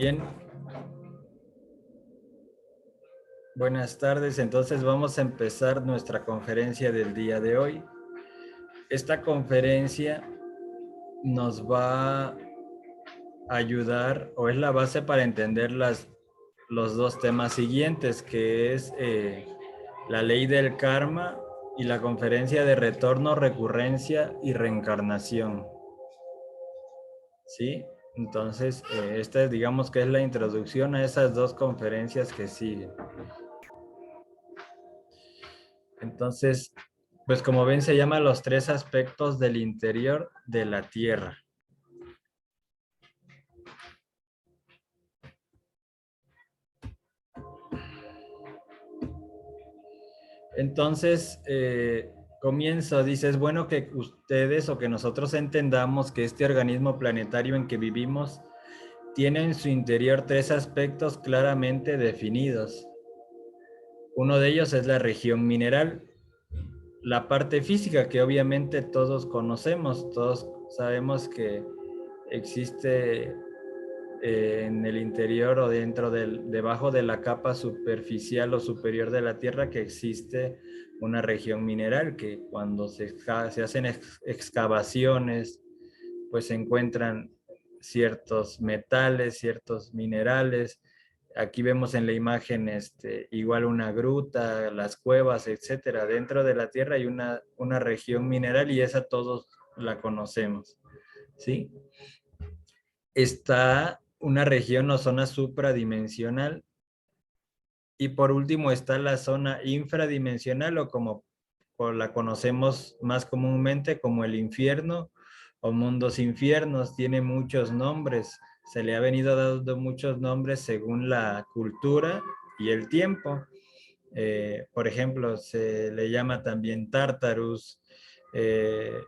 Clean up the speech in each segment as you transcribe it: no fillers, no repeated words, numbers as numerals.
Bien, buenas tardes. Entonces vamos a empezar nuestra conferencia del día de hoy. Esta conferencia nos va a ayudar o es la base para entender los dos temas siguientes, que es la ley del karma y la conferencia de retorno, recurrencia y reencarnación. ¿Sí? Entonces, esta digamos que es la introducción a esas dos conferencias que siguen. Entonces, pues como ven, se llama los tres aspectos del interior de la Tierra. Entonces, comienzo, dice, es bueno que ustedes o que nosotros entendamos que este organismo planetario en que vivimos tiene en su interior tres aspectos claramente definidos. Uno de ellos es la región mineral, la parte física que obviamente todos conocemos, todos sabemos que existe en el interior o debajo de la capa superficial o superior de la Tierra, que existe una región mineral que cuando se hacen excavaciones, pues se encuentran ciertos metales, ciertos minerales. Aquí vemos en la imagen igual una gruta, las cuevas, etcétera. Dentro de la Tierra hay una región mineral y esa todos la conocemos, ¿sí? Está una región o zona supradimensional y por último está la zona infradimensional o la conocemos más comúnmente como el infierno o mundos infiernos. Tiene muchos nombres, se le ha venido dando muchos nombres según la cultura y el tiempo. Por ejemplo, se le llama también Tartarus, eh,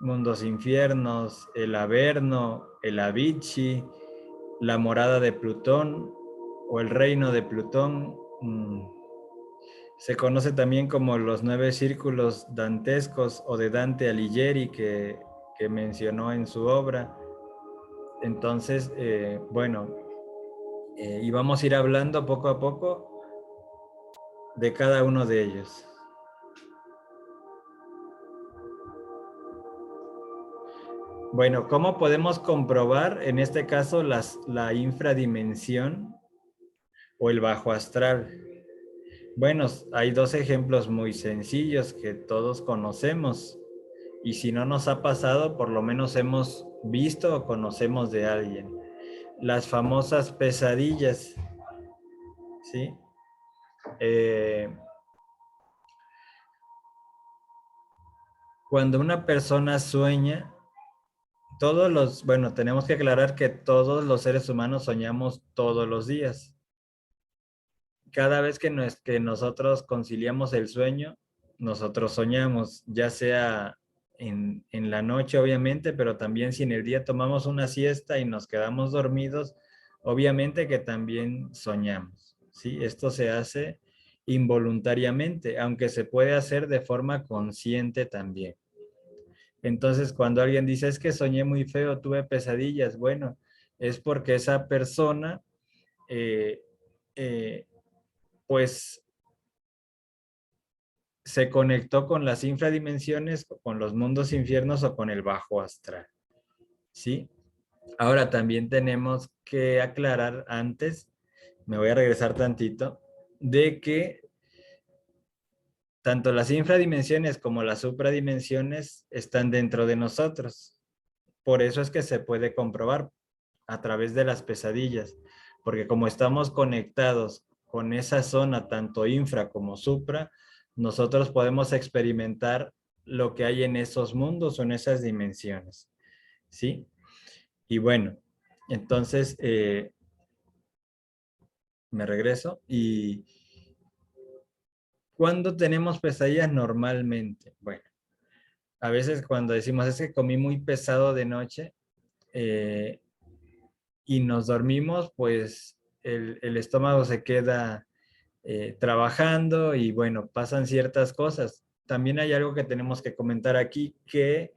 mundos infiernos, el Averno, el Avicii, la morada de Plutón o el reino de Plutón. Se conoce también como los 9 círculos dantescos o de Dante Alighieri que mencionó en su obra. Entonces, bueno, y vamos a ir hablando poco a poco de cada uno de ellos. Bueno, ¿cómo podemos comprobar en este caso la infradimensión o el bajo astral? Bueno, hay dos ejemplos muy sencillos que todos conocemos y si no nos ha pasado, por lo menos hemos visto o conocemos de alguien. Las famosas pesadillas, ¿sí? Cuando una persona sueña, bueno, tenemos que aclarar que todos los seres humanos soñamos todos los días. Cada vez que nosotros conciliamos el sueño, nosotros soñamos, ya sea en la noche, obviamente, pero también si en el día tomamos una siesta y nos quedamos dormidos, obviamente que también soñamos, ¿sí? Esto se hace involuntariamente, aunque se puede hacer de forma consciente también. Entonces, cuando alguien dice, es que soñé muy feo, tuve pesadillas, bueno, es porque esa persona, eh, eh, pues, se conectó con las infradimensiones, con los mundos infiernos o con el bajo astral, ¿sí? Ahora también tenemos que aclarar antes, me voy a regresar tantito, de que tanto las infradimensiones como las supradimensiones están dentro de nosotros. Por eso es que se puede comprobar a través de las pesadillas, porque como estamos conectados con esa zona, tanto infra como supra, nosotros podemos experimentar lo que hay en esos mundos o en esas dimensiones, ¿sí? Y bueno, entonces me regreso y ¿cuándo tenemos pesadillas normalmente? Bueno, a veces cuando decimos es que comí muy pesado de noche, eh, y nos dormimos, pues el estómago se queda trabajando y bueno, pasan ciertas cosas. También hay algo que tenemos que comentar aquí, que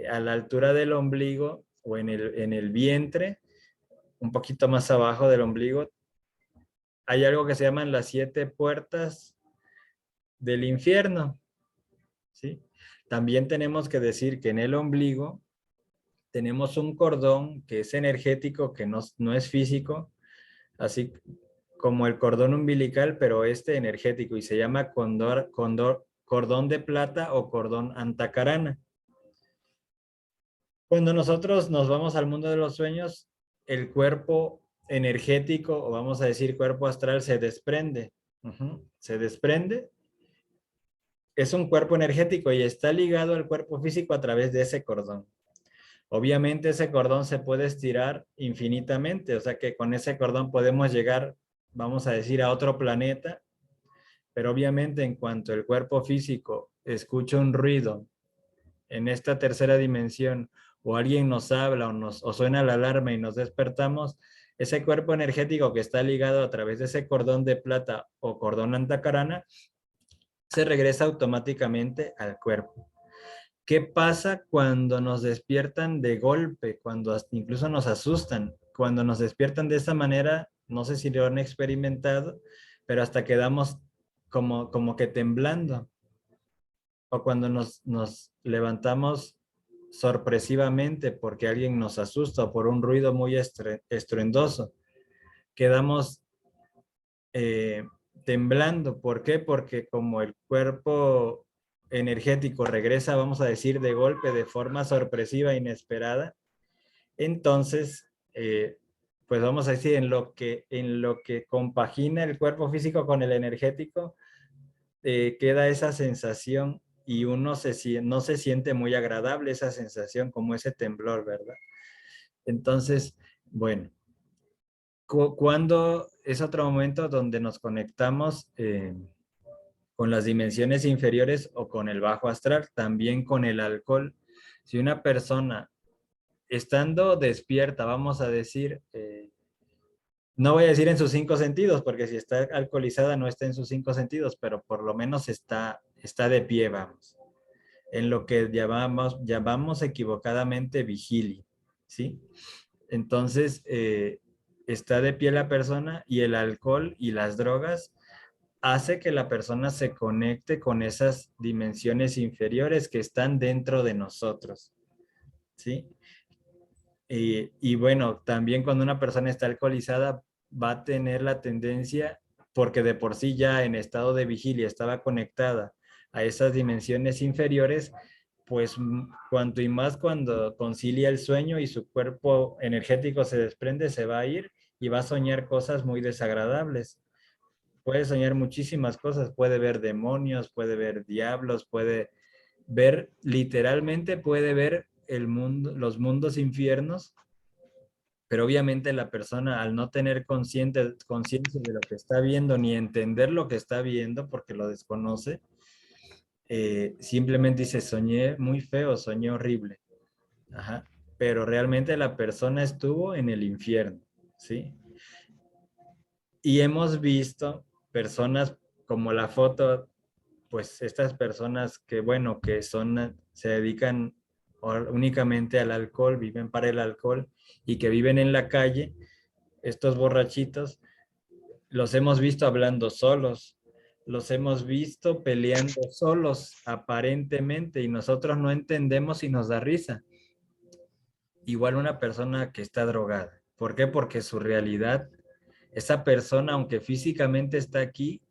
a la altura del ombligo o en el vientre un poquito más abajo del ombligo, hay algo que se llaman las 7 puertas del infierno, ¿sí? También tenemos que decir que en el ombligo tenemos un cordón que es energético, que no es físico, así como el cordón umbilical, pero este energético, y se llama cordón de plata o cordón antacarana. Cuando nosotros nos vamos al mundo de los sueños, el cuerpo energético, o vamos a decir cuerpo astral, se desprende. Se desprende. Es un cuerpo energético y está ligado al cuerpo físico a través de ese cordón. Obviamente ese cordón se puede estirar infinitamente, o sea que con ese cordón podemos llegar, vamos a decir, a otro planeta, pero obviamente en cuanto el cuerpo físico escucha un ruido en esta tercera dimensión, o alguien nos habla o suena la alarma y nos despertamos, ese cuerpo energético que está ligado a través de ese cordón de plata o cordón antacarana se regresa automáticamente al cuerpo. ¿Qué pasa cuando nos despiertan de golpe, cuando incluso nos asustan? Cuando nos despiertan de esa manera, no sé si lo han experimentado, pero hasta quedamos como que temblando. O cuando nos levantamos sorpresivamente porque alguien nos asusta o por un ruido muy estruendoso, quedamos eh, temblando. ¿Por qué? Porque como el cuerpo energético regresa, vamos a decir, de golpe, de forma sorpresiva, inesperada, entonces, pues vamos a decir, en lo que compagina el cuerpo físico con el energético, queda esa sensación y no se siente muy agradable esa sensación, como ese temblor, ¿verdad? Entonces, bueno, cuando es otro momento donde nos conectamos con las dimensiones inferiores o con el bajo astral, también con el alcohol. Si una persona estando despierta, vamos a decir, no voy a decir en sus 5 sentidos, porque si está alcoholizada no está en sus 5 sentidos, pero por lo menos está de pie, vamos, en lo que llamamos equivocadamente vigilia, ¿sí? Entonces, está de pie la persona y el alcohol y las drogas hace que la persona se conecte con esas dimensiones inferiores que están dentro de nosotros, ¿sí? Y bueno, también cuando una persona está alcoholizada va a tener la tendencia, porque de por sí ya en estado de vigilia estaba conectada a esas dimensiones inferiores, pues cuanto y más cuando concilia el sueño y su cuerpo energético se desprende, se va a ir y va a soñar cosas muy desagradables. Puede soñar muchísimas cosas, puede ver demonios, puede ver diablos, puede ver, literalmente puede ver el mundo, los mundos infiernos, pero obviamente la persona al no tener conciencia de lo que está viendo ni entender lo que está viendo porque lo desconoce, simplemente dice, soñé muy feo, soñé horrible. Ajá. Pero realmente la persona estuvo en el infierno, ¿sí? Y hemos visto personas como la foto, pues estas personas que, bueno, se dedican únicamente al alcohol, viven para el alcohol y que viven en la calle, estos borrachitos, los hemos visto hablando solos, los hemos visto peleando solos, aparentemente, y nosotros no entendemos y nos da risa. Igual una persona que está drogada. ¿Por qué? Porque su realidad, esa persona, aunque físicamente está aquí,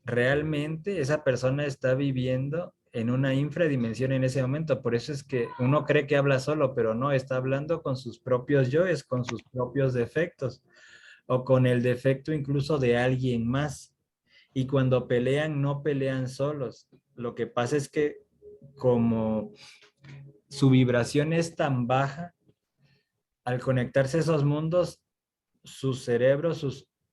realmente esa persona está viviendo en una infradimensión en ese momento. Por eso es que uno cree que habla solo, pero no, está hablando con sus propios yoes, con sus propios defectos o con el defecto incluso de alguien más. Y cuando pelean, no pelean solos. Lo que pasa es que como su vibración es tan baja, al conectarse a esos mundos, su cerebro,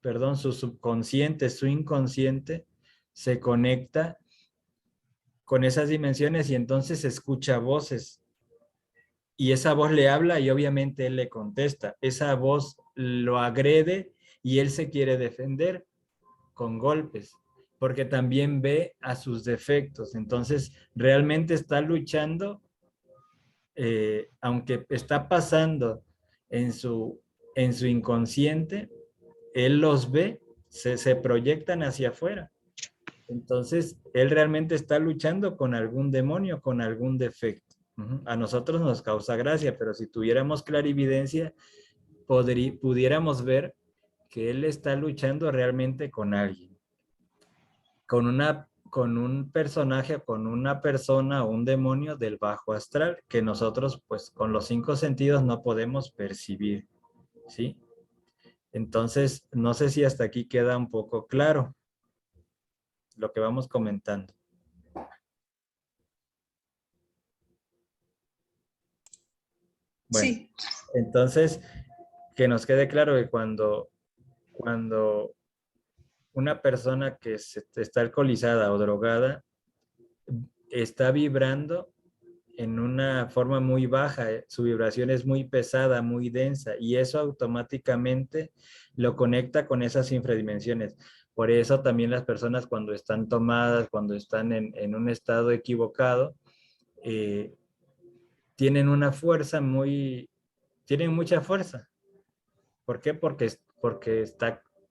perdón, su subconsciente, su inconsciente, se conecta con esas dimensiones y entonces escucha voces. Y esa voz le habla y obviamente él le contesta. Esa voz lo agrede y él se quiere defender con golpes, porque también ve a sus defectos. Entonces, realmente está luchando, aunque está pasando en en su inconsciente, él los ve, se proyectan hacia afuera. Entonces, él realmente está luchando con algún demonio, con algún defecto. A nosotros nos causa gracia, pero si tuviéramos clarividencia, pudiéramos ver que él está luchando realmente con alguien, con un personaje, con una persona o un demonio del bajo astral que nosotros, pues, con los 5 sentidos no podemos percibir, ¿sí? Entonces, no sé si hasta aquí queda un poco claro lo que vamos comentando. Bueno, Sí. entonces, que nos quede claro que cuando una persona que está alcoholizada o drogada está vibrando en una forma muy baja, su vibración es muy pesada, muy densa, y eso automáticamente lo conecta con esas infradimensiones. Por eso también las personas cuando están tomadas, cuando están en un estado equivocado, eh, tienen una fuerza tienen mucha fuerza. ¿Por qué? Porque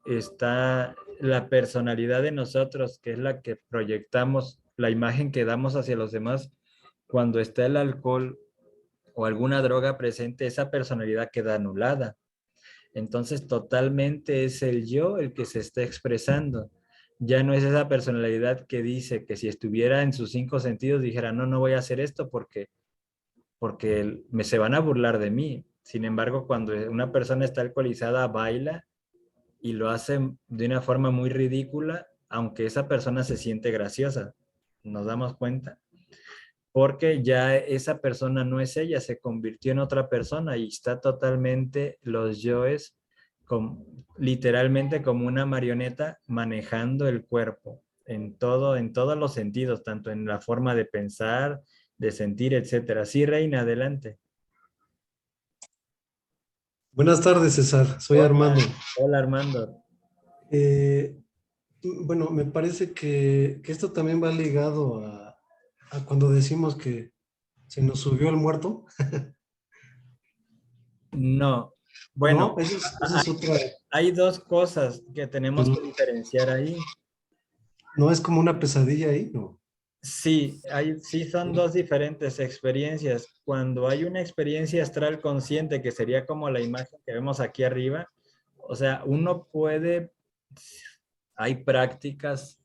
está la personalidad de nosotros, que es la que proyectamos, la imagen que damos hacia los demás. Cuando está el alcohol o alguna droga presente, esa personalidad queda anulada. Entonces, totalmente es el yo el que se está expresando. Ya no es esa personalidad que dice que si estuviera en sus 5 sentidos dijera, no, no voy a hacer esto porque se van a burlar de mí. Sin embargo, cuando una persona está alcoholizada, baila y lo hace de una forma muy ridícula, aunque esa persona se siente graciosa. ¿Nos damos cuenta? Porque ya esa persona no es ella, se convirtió en otra persona y está totalmente los yoes literalmente como una marioneta manejando el cuerpo en todos los sentidos, tanto en la forma de pensar, de sentir, etcétera. Sí, Reina, adelante. Buenas tardes, César. Soy Hola, Armando. hola Armando. Eh, bueno, me parece que esto también va ligado a cuando decimos que se nos subió el muerto, No, bueno, ¿no? Esa es otra. hay dos cosas que tenemos Pues, que diferenciar ahí. no es como una pesadilla ahí, ¿no? Sí, sí son dos diferentes experiencias. Cuando hay una experiencia astral consciente, que sería como la imagen que vemos aquí arriba, o sea, hay prácticas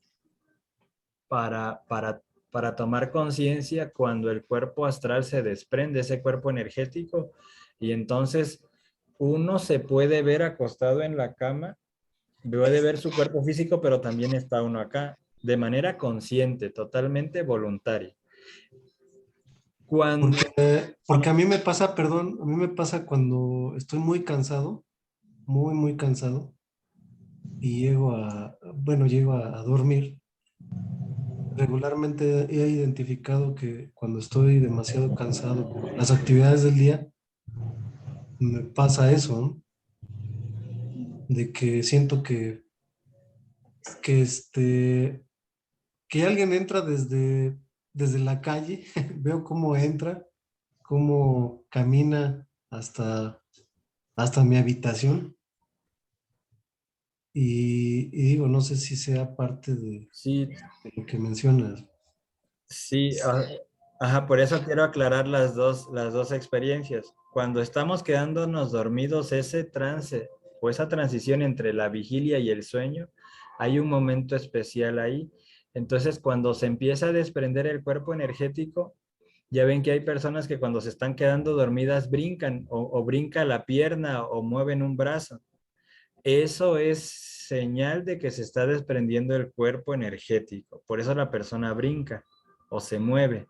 para, para, para tomar conciencia cuando el cuerpo astral se desprende, ese cuerpo energético, y entonces uno se puede ver acostado en la cama, puede ver su cuerpo físico, pero también está uno acá, de manera consciente, totalmente voluntaria. Cuando, Porque a mí me pasa, perdón, a mí me pasa cuando estoy muy cansado, muy cansado, y llego a dormir. Regularmente he identificado que cuando estoy demasiado cansado por las actividades del día, me pasa eso, ¿no? De que siento que, que alguien entra desde la calle, veo cómo entra, cómo camina hasta mi habitación y digo, no sé si sea parte sí, de lo que mencionas. sí, ajá, por eso quiero aclarar las dos experiencias. Cuando estamos quedándonos dormidos, ese trance o esa transición entre la vigilia y el sueño, hay un momento especial ahí. Entonces, cuando se empieza a desprender el cuerpo energético, ya ven que hay personas que cuando se están quedando dormidas brincan o brinca la pierna o mueven un brazo. Eso es señal de que se está desprendiendo el cuerpo energético. Por eso la persona brinca o se mueve.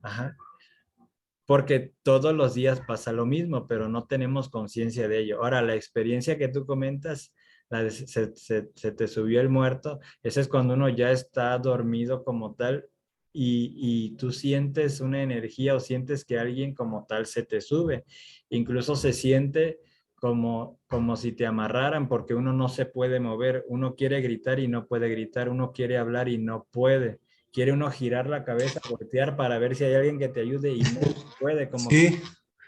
Ajá. Porque todos los días pasa lo mismo, pero no tenemos conciencia de ello. Ahora, la experiencia que tú comentas, se te subió el muerto, ese es cuando uno ya está dormido como tal y tú sientes una energía o sientes que alguien como tal se te sube. Incluso se siente como si te amarraran porque uno no se puede mover, uno quiere gritar y no puede gritar, uno quiere hablar y no puede, quiere uno girar la cabeza, voltear para ver si hay alguien que te ayude y no puede, Sí,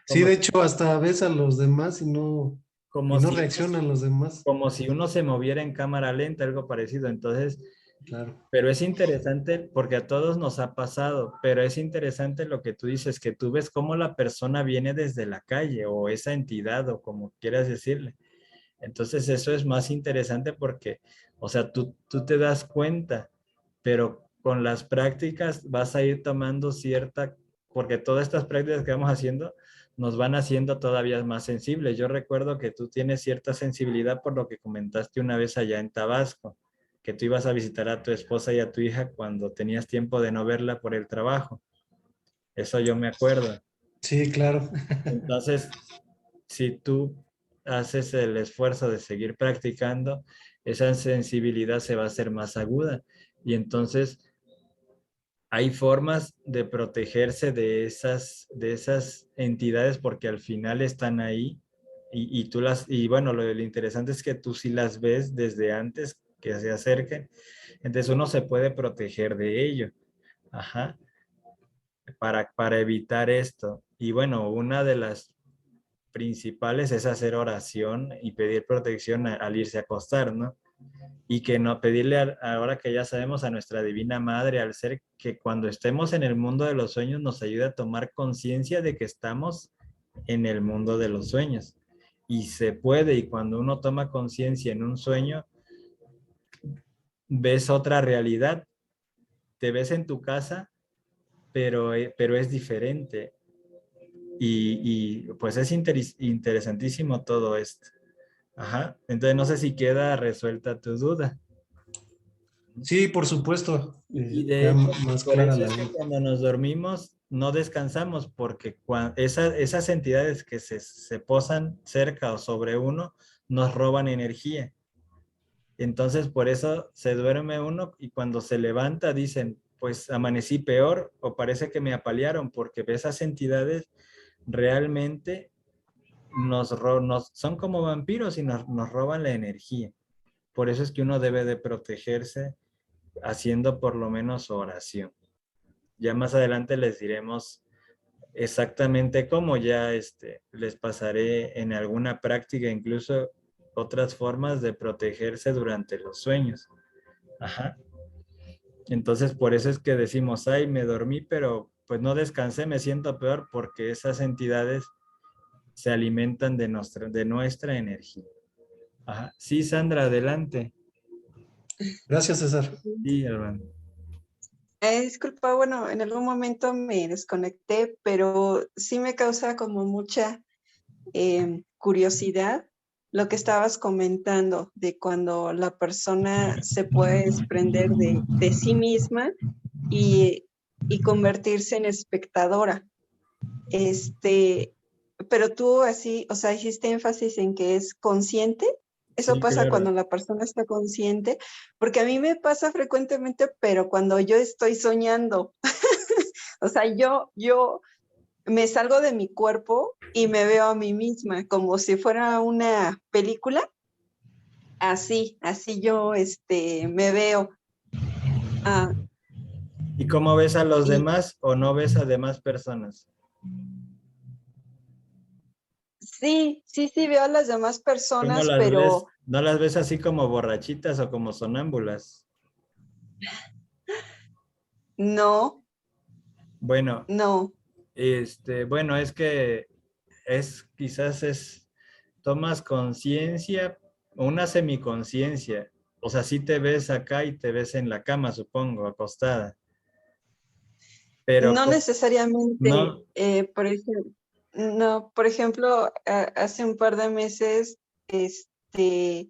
sí, como de hecho hasta ves a los demás y no, como y no si, reaccionan los demás. como si uno se moviera en cámara lenta, algo parecido. Entonces, Claro. pero es interesante porque a todos nos ha pasado, pero es interesante lo que tú dices, que tú ves cómo la persona viene desde la calle o esa entidad o como quieras decirle. Entonces eso es más interesante porque, o sea, tú te das cuenta, pero con las prácticas vas a ir tomando cierta, porque todas estas prácticas que vamos haciendo nos van haciendo todavía más sensibles. Yo recuerdo que tú tienes cierta sensibilidad por lo que comentaste una vez allá en Tabasco, que tú ibas a visitar a tu esposa y a tu hija cuando tenías tiempo de no verla por el trabajo. Eso yo me acuerdo. Sí, claro. Entonces, si tú haces el esfuerzo de seguir practicando, esa sensibilidad se va a hacer más aguda. Y entonces hay formas de protegerse de esas entidades porque al final están ahí y tú las, y bueno, lo interesante es que tú sí las ves desde antes que se acerquen. Entonces uno se puede proteger de ello. Ajá, para evitar esto. Y bueno, una de las principales es hacer oración y pedir protección al irse a acostar, ¿no? Y que no pedirle, ahora que ya sabemos, a nuestra Divina Madre, al ser que cuando estemos en el mundo de los sueños nos ayude a tomar conciencia de que estamos en el mundo de los sueños. Y se puede, y cuando uno toma conciencia en un sueño, ves otra realidad. Te ves en tu casa, pero es diferente. Pues es interesantísimo todo esto. Ajá. Entonces no sé si queda resuelta tu duda. Sí, por supuesto. Y de Ya hecho, más por clara eso la es que duda. cuando nos dormimos no descansamos, porque esas entidades que se posan cerca o sobre uno nos roban energía. Entonces, por eso se duerme uno y cuando se levanta dicen, pues amanecí peor o parece que me apalearon, porque esas entidades realmente son como vampiros y nos roban la energía. Por eso es que uno debe de protegerse haciendo por lo menos oración. Ya más adelante les diremos exactamente cómo, ya les pasaré en alguna práctica incluso otras formas de protegerse durante los sueños. Ajá. Entonces por eso es que decimos, ay, me dormí, pero pues no descansé, me siento peor porque esas entidades se alimentan de nuestra energía. Ajá. Sí, Sandra, adelante. Gracias, César. Sí, Alban. Disculpa, bueno, en algún momento me desconecté, pero sí me causa como mucha curiosidad lo que estabas comentando de cuando la persona se puede desprender de sí misma y, y convertirse en espectadora. Este, pero tú así, o sea, hiciste énfasis en que es consciente. Eso Sí, pasa claro. cuando la persona está consciente, porque a mí me pasa frecuentemente, pero cuando yo estoy soñando, o sea, yo me salgo de mi cuerpo y me veo a mí misma como si fuera una película. Así yo, me veo. Ah, ¿Y cómo ves a los y demás o no ves a demás personas? sí, veo a las demás ¿Cómo personas, las ves? pero ¿No las ves así como borrachitas o como sonámbulas? no, Bueno, no. bueno, es que quizás tomas conciencia, una semiconciencia. O sea, sí te ves acá y te ves en la cama, supongo, acostada. Pero No necesariamente, no, por ejemplo, no, por ejemplo, hace un par de meses, este,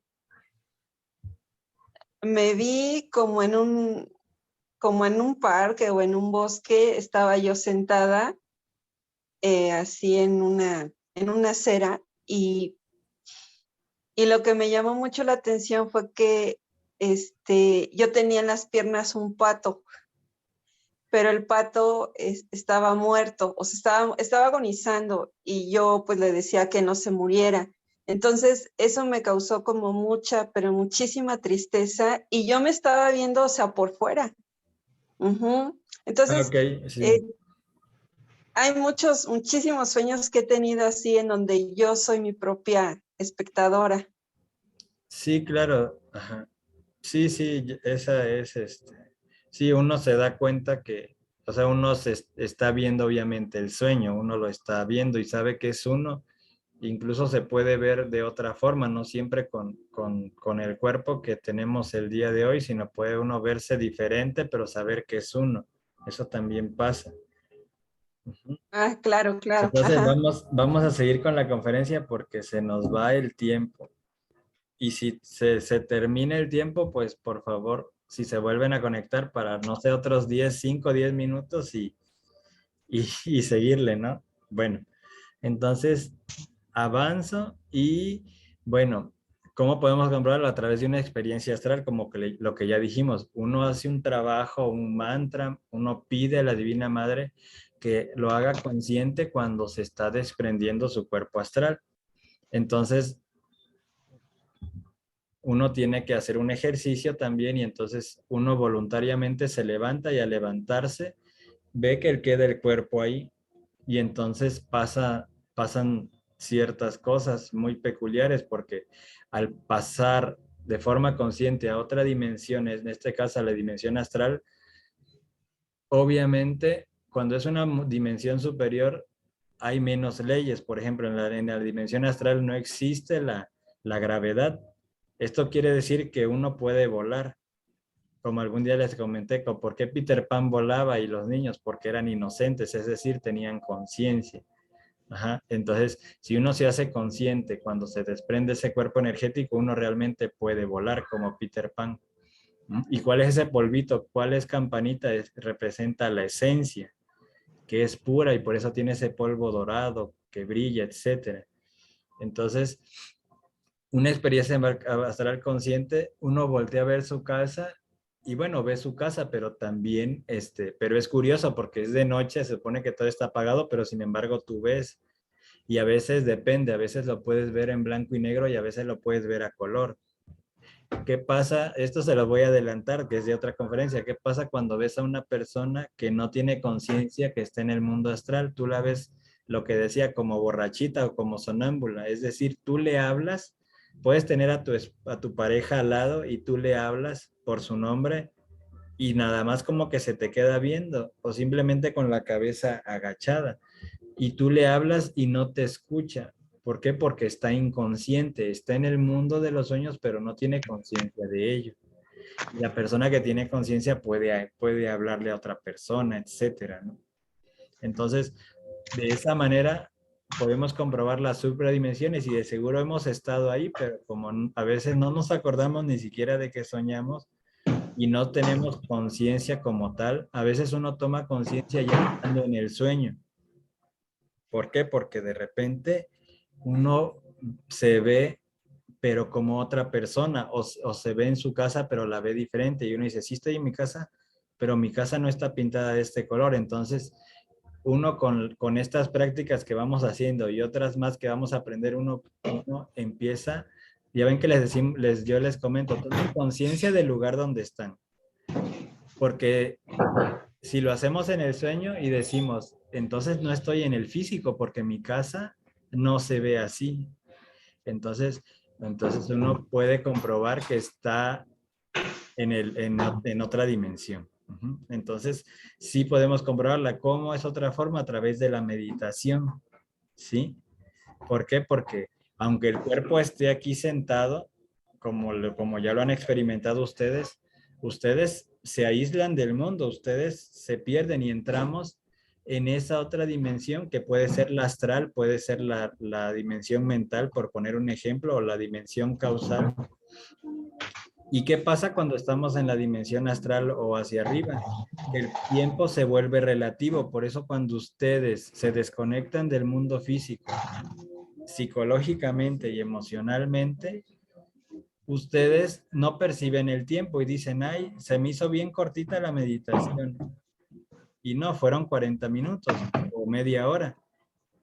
me vi como en un parque o en un bosque, estaba yo sentada, así en una acera, y lo que me llamó mucho la atención fue que, yo tenía en las piernas un pato, pero el pato estaba muerto, o sea, estaba agonizando y yo pues le decía que no se muriera. Entonces, eso me causó como mucha, pero muchísima tristeza y yo me estaba viendo, o sea, por fuera. Ujú. Entonces, ok, eh, sí. hay muchísimos sueños que he tenido así en donde yo soy mi propia espectadora. Sí, claro. Ajá. Sí, sí, esa es, sí, uno se da cuenta que, o sea, uno está viendo obviamente el sueño, uno lo está viendo y sabe que es uno, incluso se puede ver de otra forma, no siempre con el cuerpo que tenemos el día de hoy, sino puede uno verse diferente, pero saber que es uno. Eso también pasa. Ujú. Ah, claro, claro. Entonces Ajá. vamos a seguir con la conferencia porque se nos va el tiempo. Y si se termina el tiempo, pues por favor, si se vuelven a conectar para, no sé, otros 10, 5, 10 minutos y seguirle, ¿no? Bueno, entonces avanzo y bueno, ¿cómo podemos comprobarlo? A través de una experiencia astral, como que lo que ya dijimos, uno hace un trabajo, un mantra, uno pide a la Divina Madre que lo haga consciente cuando se está desprendiendo su cuerpo astral. Entonces, uno tiene que hacer un ejercicio también y entonces uno voluntariamente se levanta y al levantarse ve que queda el cuerpo ahí y entonces pasan ciertas cosas muy peculiares porque al pasar de forma consciente a otra dimensión, en este caso a la dimensión astral, obviamente cuando es una dimensión superior hay menos leyes. Por ejemplo, en la dimensión astral no existe la gravedad. Esto quiere decir que uno puede volar. Como algún día les comenté, ¿por qué Peter Pan volaba y los niños? Porque eran inocentes, es decir, tenían conciencia. Ajá. Entonces, si uno se hace consciente cuando se desprende ese cuerpo energético, uno realmente puede volar como Peter Pan. ¿Mm? ¿Y cuál es ese polvito? ¿Cuál es campanita? Representa la esencia, que es pura y por eso tiene ese polvo dorado que brilla, etcétera. Entonces, una experiencia astral consciente, uno voltea a ver su casa y bueno, ve su casa, pero también, pero es curioso porque es de noche, se supone que todo está apagado, pero sin embargo tú ves y a veces depende, a veces lo puedes ver en blanco y negro y a veces lo puedes ver a color. ¿Qué pasa? Esto se lo voy a adelantar, que es de otra conferencia. ¿Qué pasa cuando ves a una persona que no tiene conciencia que está en el mundo astral? Tú la ves, lo que decía, como borrachita o como sonámbula. Es decir, tú le hablas, puedes tener a tu pareja al lado y tú le hablas por su nombre y nada más como que se te queda viendo o simplemente con la cabeza agachada y tú le hablas y no te escucha. ¿Por qué? Porque está inconsciente, está en el mundo de los sueños, pero no tiene conciencia de ello. Y la persona que tiene conciencia puede hablarle a otra persona, etcétera, ¿no? Entonces, de esa manera podemos comprobar las supradimensiones y de seguro hemos estado ahí, pero como a veces no nos acordamos ni siquiera de que soñamos y no tenemos conciencia como tal, a veces uno toma conciencia ya estando en el sueño. ¿Por qué? Porque de repente uno se ve, pero como otra persona, o se ve en su casa, pero la ve diferente. Y uno dice, sí estoy en mi casa, pero mi casa no está pintada de este color. Entonces, uno con estas prácticas que vamos haciendo y otras más que vamos a aprender, uno empieza, ya ven que yo les comento, tomen conciencia del lugar donde están. Porque si lo hacemos en el sueño y decimos, entonces no estoy en el físico porque mi casa no se ve así. Entonces uno puede comprobar que está en otra dimensión. Entonces, sí podemos comprobarla. ¿Cómo es otra forma? A través de la meditación. ¿Sí? ¿Por qué? Porque aunque el cuerpo esté aquí sentado, como ya lo han experimentado ustedes se aíslan del mundo, ustedes se pierden y entramos en esa otra dimensión que puede ser la astral, puede ser la dimensión mental, por poner un ejemplo, o la dimensión causal. ¿Y qué pasa cuando estamos en la dimensión astral o hacia arriba? El tiempo se vuelve relativo, por eso cuando ustedes se desconectan del mundo físico, psicológicamente y emocionalmente, ustedes no perciben el tiempo y dicen, ay, se me hizo bien cortita la meditación. Y no, fueron 40 minutos o media hora.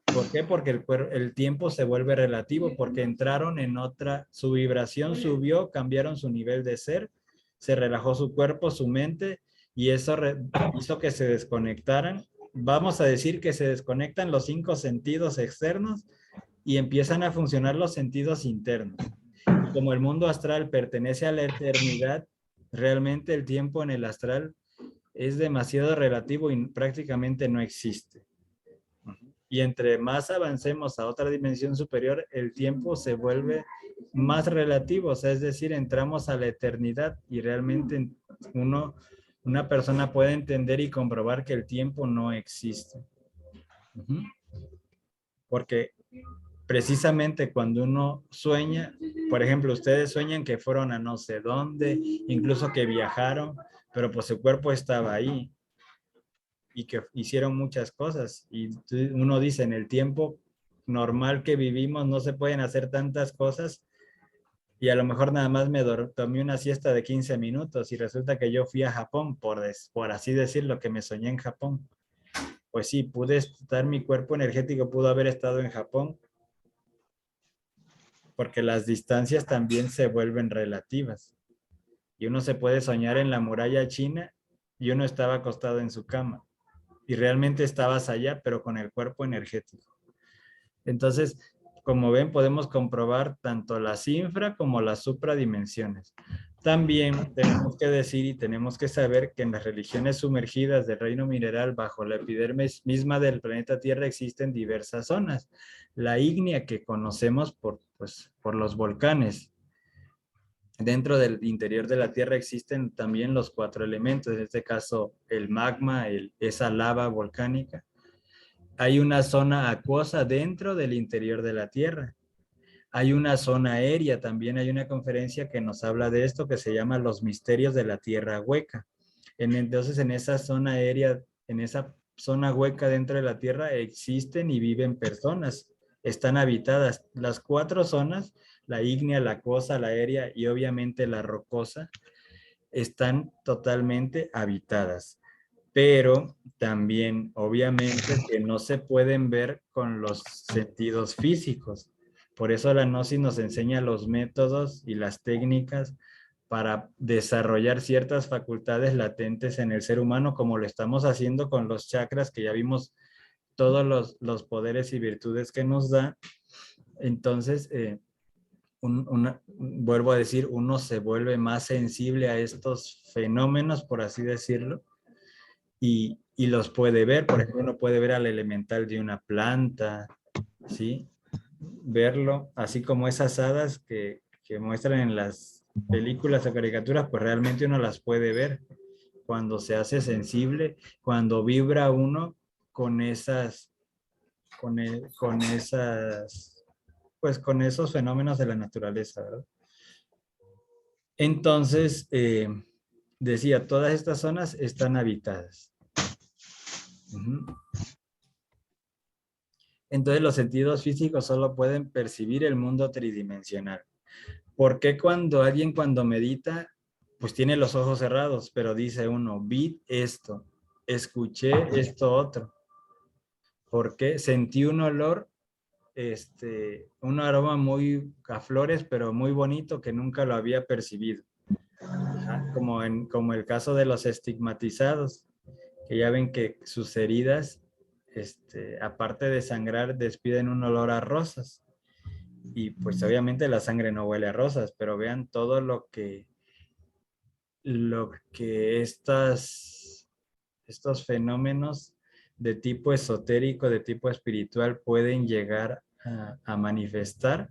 ¿Por qué? Porque el tiempo se vuelve relativo, porque entraron en otra, su vibración subió, cambiaron su nivel de ser, se relajó su cuerpo, su mente, y eso hizo que se desconectaran. Vamos a decir que se desconectan los 5 sentidos externos y empiezan a funcionar los sentidos internos. Y como el mundo astral pertenece a la eternidad, realmente el tiempo en el astral es demasiado relativo y prácticamente no existe. Y entre más avancemos a otra dimensión superior, el tiempo se vuelve más relativo, o sea, es decir, entramos a la eternidad y realmente una persona puede entender y comprobar que el tiempo no existe. Porque precisamente cuando uno sueña, por ejemplo, ustedes sueñan que fueron a no sé dónde, incluso que viajaron, pero pues su cuerpo estaba ahí y que hicieron muchas cosas. Y uno dice, en el tiempo normal que vivimos no se pueden hacer tantas cosas y a lo mejor nada más me tomé una siesta de 15 minutos y resulta que yo fui a Japón, por así decirlo, que me soñé en Japón. Pues sí, pude estar, mi cuerpo energético pudo haber estado en Japón, porque las distancias también se vuelven relativas. Y uno se puede soñar en la muralla china y uno estaba acostado en su cama. Y realmente estabas allá, pero con el cuerpo energético. Entonces, como ven, podemos comprobar tanto las infra como las supradimensiones. También tenemos que decir y tenemos que saber que en las religiones sumergidas del reino mineral bajo la epidermis misma del planeta Tierra existen diversas zonas. La ígnea que conocemos por los volcanes. Dentro del interior de la Tierra existen también los 4 elementos, en este caso el magma, esa lava volcánica. Hay una zona acuosa dentro del interior de la Tierra. Hay una zona aérea, también hay una conferencia que nos habla de esto que se llama Los Misterios de la Tierra Hueca. Entonces, en esa zona aérea, en esa zona hueca dentro de la Tierra existen y viven personas, están habitadas. Las 4 zonas, la ígnea, la acuosa, la aérea y obviamente la rocosa, están totalmente habitadas. Pero también, obviamente, que no se pueden ver con los sentidos físicos. Por eso la gnosis nos enseña los métodos y las técnicas para desarrollar ciertas facultades latentes en el ser humano, como lo estamos haciendo con los chakras, que ya vimos todos los poderes y virtudes que nos da. Entonces, vuelvo a decir, uno se vuelve más sensible a estos fenómenos, por así decirlo, y los puede ver. Por ejemplo, uno puede ver al elemental de una planta, ¿sí? Verlo, así como esas hadas que muestran en las películas o caricaturas, pues realmente uno las puede ver cuando se hace sensible, cuando vibra uno con esas, con esas, pues con esos fenómenos de la naturaleza, ¿verdad? Entonces, decía, todas estas zonas están habitadas. Entonces los sentidos físicos solo pueden percibir el mundo tridimensional. ¿Por qué cuando medita, pues tiene los ojos cerrados, pero dice uno, vi esto, escuché esto otro? ¿Por qué? Sentí un olor, un aroma muy a flores, pero muy bonito que nunca lo había percibido. Como el caso de los estigmatizados, que ya ven que sus heridas, aparte de sangrar, despiden un olor a rosas. Y pues obviamente la sangre no huele a rosas, pero vean todo lo que estos fenómenos de tipo esotérico, de tipo espiritual, pueden llegar a manifestar.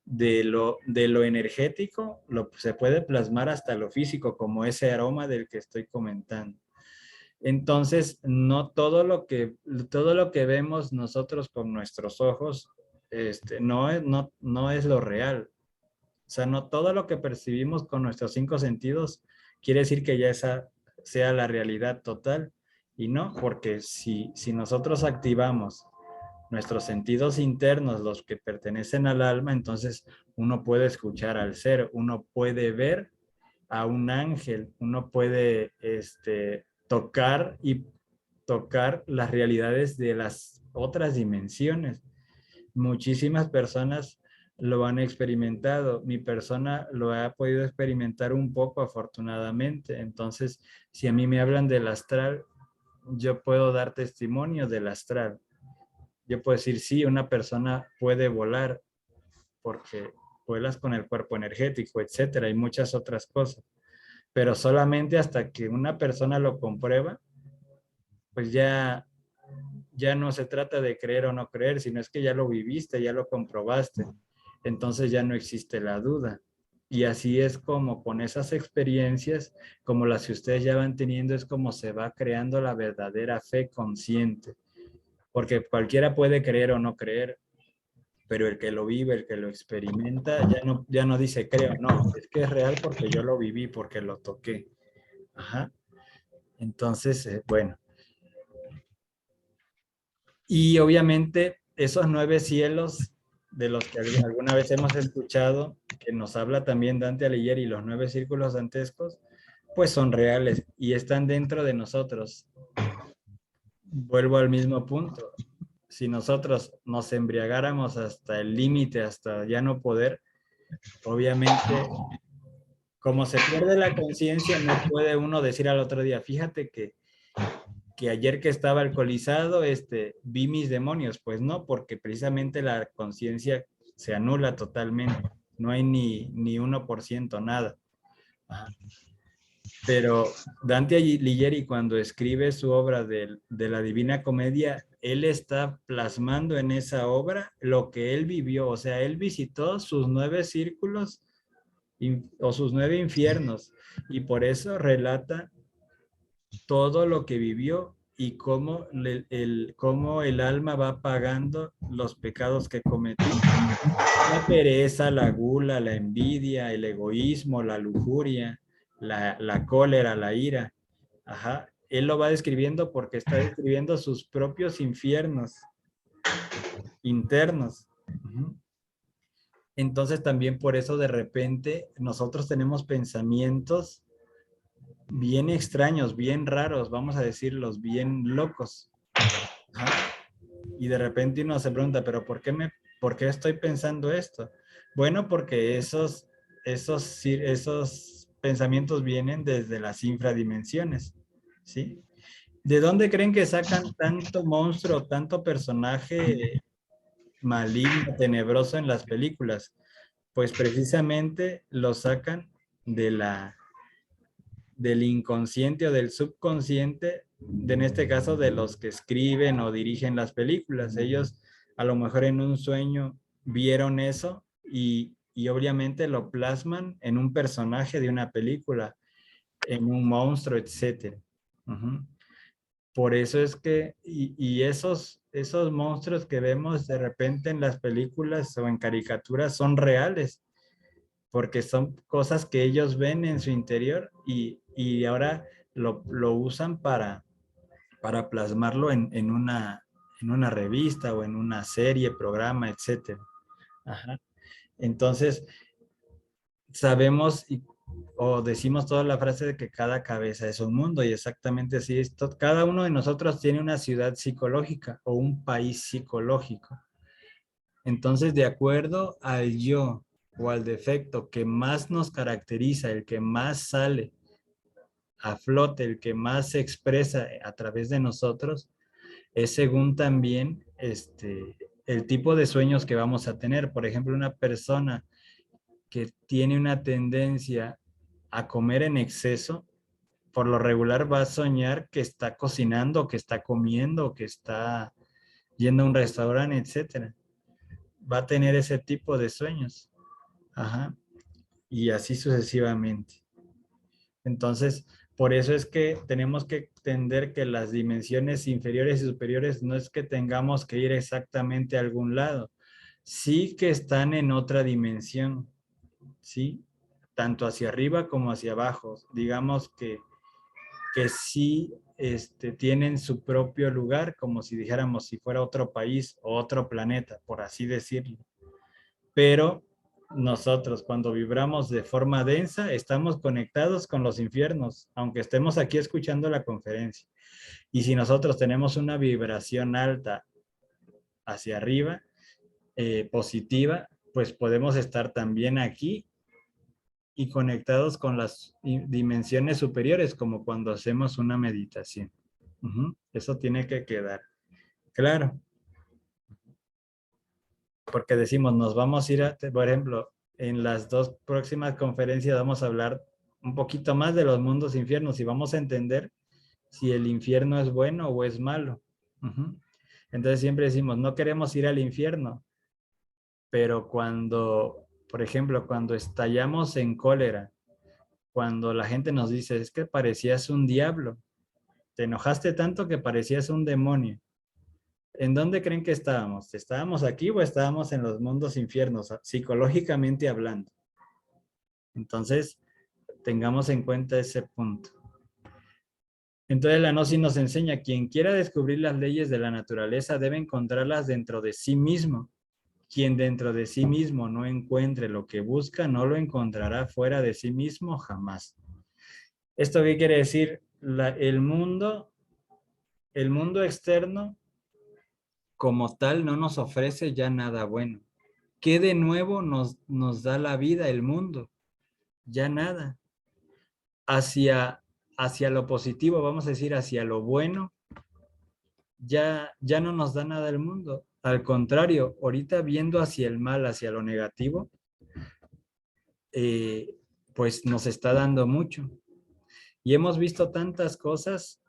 De lo energético, se puede plasmar hasta lo físico, como ese aroma del que estoy comentando. Entonces, no todo lo que vemos nosotros con nuestros ojos, no es lo real. O sea, no todo lo que percibimos con nuestros 5 sentidos quiere decir que ya esa sea la realidad total. Y no, porque si nosotros activamos nuestros sentidos internos, los que pertenecen al alma, entonces uno puede escuchar al ser, uno puede ver a un ángel, uno puede tocar las realidades de las otras dimensiones. Muchísimas personas lo han experimentado. Mi persona lo ha podido experimentar un poco, afortunadamente. Entonces, si a mí me hablan del astral, yo puedo dar testimonio del astral. Yo puedo decir, sí, una persona puede volar porque vuelas con el cuerpo energético, etcétera, y muchas otras cosas. Pero solamente hasta que una persona lo comprueba, pues ya no se trata de creer o no creer, sino es que ya lo viviste, ya lo comprobaste. Entonces ya no existe la duda. Y así es como con esas experiencias, como las que ustedes ya van teniendo, es como se va creando la verdadera fe consciente. Porque cualquiera puede creer o no creer, pero el que lo vive, el que lo experimenta, ya no dice creo, no, es que es real porque yo lo viví, porque lo toqué. Ajá. Entonces, bueno. Y obviamente esos 9 cielos de los que alguna vez hemos escuchado, que nos habla también Dante Alighieri, y los 9 círculos dantescos, pues son reales y están dentro de nosotros. Vuelvo al mismo punto. Si nosotros nos embriagáramos hasta el límite, hasta ya no poder, obviamente, como se pierde la conciencia, no puede uno decir al otro día, fíjate que ayer que estaba alcoholizado, vi mis demonios. Pues no, porque precisamente la conciencia se anula totalmente. No hay ni 1%, nada. Ajá. Pero Dante Alighieri, cuando escribe su obra de la Divina Comedia, él está plasmando en esa obra lo que él vivió. O sea, él visitó sus 9 círculos o sus 9 infiernos, y por eso relata todo lo que vivió y cómo el alma va pagando los pecados que cometió. La pereza, la gula, la envidia, el egoísmo, la lujuria, la cólera, la ira. Ajá. Él lo va describiendo porque está describiendo sus propios infiernos internos. Ujú. Entonces también por eso de repente nosotros tenemos pensamientos bien extraños, bien raros, vamos a decirlos, bien locos. Ajá. Y de repente uno se pregunta, pero por qué estoy pensando esto? Bueno, porque esos pensamientos vienen desde las infradimensiones, ¿sí? ¿De dónde creen que sacan tanto monstruo, tanto personaje maligno, tenebroso en las películas? Pues precisamente lo sacan de del inconsciente o del subconsciente, en este caso de los que escriben o dirigen las películas. Ellos a lo mejor en un sueño vieron eso y obviamente lo plasman en un personaje de una película, en un monstruo, etcétera. Uh-huh. Por eso es que, y esos monstruos que vemos de repente en las películas o en caricaturas son reales, porque son cosas que ellos ven en su interior y ahora lo usan para plasmarlo en una revista o en una serie, programa, etcétera. Ajá. Entonces, sabemos o decimos toda la frase de que cada cabeza es un mundo, y exactamente así es. Cada uno de nosotros tiene una ciudad psicológica o un país psicológico. Entonces, de acuerdo al yo o al defecto que más nos caracteriza, el que más sale a flote, el que más se expresa a través de nosotros, es según también el tipo de sueños que vamos a tener. Por ejemplo, una persona que tiene una tendencia a comer en exceso, por lo regular va a soñar que está cocinando, que está comiendo, que está yendo a un restaurante, etcétera. Va a tener ese tipo de sueños. Ajá. Y así sucesivamente. Entonces, por eso es que tenemos que entender que las dimensiones inferiores y superiores no es que tengamos que ir exactamente a algún lado, sí que están en otra dimensión, ¿sí? Tanto hacia arriba como hacia abajo. Digamos que sí tienen su propio lugar, como si dijéramos si fuera otro país o otro planeta, por así decirlo. Pero nosotros cuando vibramos de forma densa estamos conectados con los infiernos, aunque estemos aquí escuchando la conferencia. Y si nosotros tenemos una vibración alta hacia arriba, positiva, pues podemos estar también aquí y conectados con las dimensiones superiores, como cuando hacemos una meditación. Eso tiene que quedar claro. porque decimos, nos vamos a ir a, por ejemplo, en las 2 próximas conferencias vamos a hablar un poquito más de los mundos infiernos y vamos a entender si el infierno es bueno o es malo. Entonces siempre decimos, no queremos ir al infierno, pero cuando, por ejemplo, cuando estallamos en cólera, cuando la gente nos dice, es que parecías un diablo, te enojaste tanto que parecías un demonio. ¿En dónde creen que estábamos? ¿Estábamos aquí o estábamos en los mundos infiernos, psicológicamente hablando? Entonces, tengamos en cuenta ese punto. Entonces, la gnosis nos enseña, quien quiera descubrir las leyes de la naturaleza debe encontrarlas dentro de sí mismo. Quien dentro de sí mismo no encuentre lo que busca, no lo encontrará fuera de sí mismo jamás. ¿Esto qué quiere decir? El mundo externo como tal no nos ofrece ya nada bueno. ¿Qué de nuevo nos da la vida, el mundo? Ya nada. Hacia lo positivo, vamos a decir, hacia lo bueno, ya no nos da nada el mundo. Al contrario, ahorita viendo hacia el mal, hacia lo negativo, pues nos está dando mucho. Y hemos visto tantas cosas,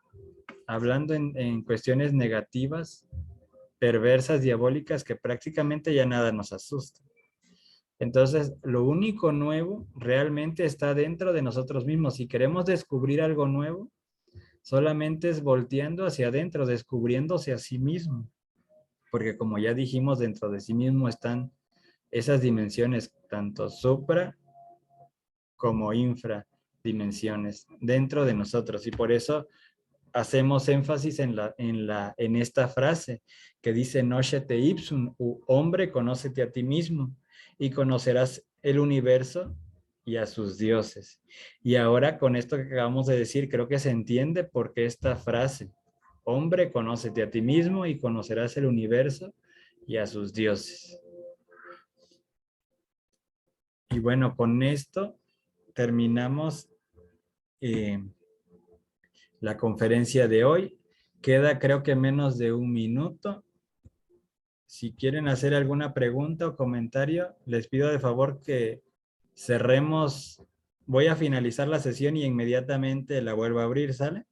hablando en cuestiones negativas, perversas, diabólicas, que prácticamente ya nada nos asusta. Entonces, lo único nuevo realmente está dentro de nosotros mismos. Si queremos descubrir algo nuevo, solamente es volteando hacia adentro, descubriéndose a sí mismo. Porque como ya dijimos, dentro de sí mismo están esas dimensiones, tanto supra como infra dimensiones dentro de nosotros. Y por eso hacemos énfasis en esta frase que dice, Nocete ipsum, hombre, conócete a ti mismo y conocerás el universo y a sus dioses. Y ahora con esto que acabamos de decir, creo que se entiende por qué esta frase, hombre, conócete a ti mismo y conocerás el universo y a sus dioses. Y bueno, con esto terminamos la conferencia de hoy. Queda creo que menos de 1 minuto. Si quieren hacer alguna pregunta o comentario, les pido de favor que cerremos. Voy a finalizar la sesión y inmediatamente la vuelvo a abrir, ¿sale?